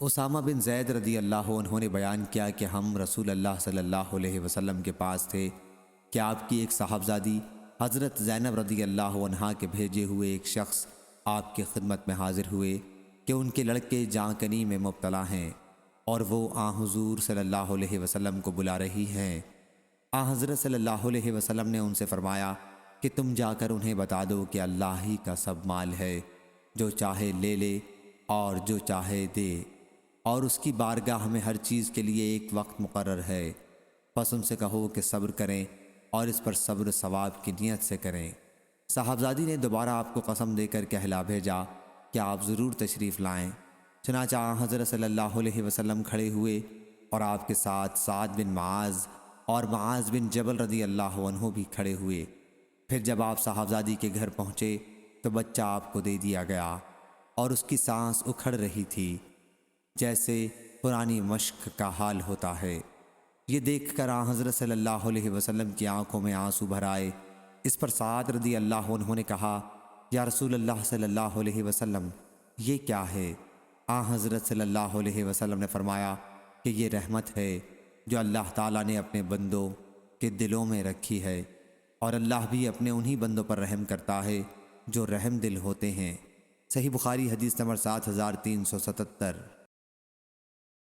اسامہ بن زید رضی اللہ عنہ نے بیان کیا کہ ہم رسول اللہ صلی اللہ علیہ وسلم کے پاس تھے کہ آپ کی ایک صاحبزادی حضرت زینب رضی اللہ عنہا کے بھیجے ہوئے ایک شخص آپ کی خدمت میں حاضر ہوئے کہ ان کے لڑکے جاں کنی میں مبتلا ہیں اور وہ حضور صلی اللہ علیہ وسلم کو بلا رہی ہیں۔ حضرت صلی اللہ علیہ وسلم نے ان سے فرمایا کہ تم جا کر انہیں بتا دو کہ اللہ ہی کا سب مال ہے، جو چاہے لے لے اور جو چاہے دے، اور اس کی بارگاہ میں ہر چیز کے لیے ایک وقت مقرر ہے۔ پس ان سے کہو کہ صبر کریں اور اس پر صبر ثواب کی نیت سے کریں۔ صاحبزادی نے دوبارہ آپ کو قسم دے کر کہلا بھیجا کہ آپ ضرور تشریف لائیں۔ چنانچہ حضرت صلی اللہ علیہ وسلم کھڑے ہوئے اور آپ کے ساتھ سعد بن معاذ اور معاذ بن جبل رضی اللہ عنہ بھی کھڑے ہوئے۔ پھر جب آپ صاحبزادی کے گھر پہنچے تو بچہ آپ کو دے دیا گیا اور اس کی سانس اکھڑ رہی تھی جیسے پرانی مشق کا حال ہوتا ہے۔ یہ دیکھ کر حضرت صلی اللہ علیہ وسلم کی آنکھوں میں آنسو بھر آئے۔ اس پر سعد رضی اللہ عنہ نے کہا، یا رسول اللہ صلی اللہ علیہ وسلم، یہ کیا ہے؟ حضرت صلی اللہ علیہ وسلم نے فرمایا کہ یہ رحمت ہے جو اللہ تعالیٰ نے اپنے بندوں کے دلوں میں رکھی ہے، اور اللہ بھی اپنے انہی بندوں پر رحم کرتا ہے جو رحم دل ہوتے ہیں۔ صحیح بخاری حدیث نمبر 7377۔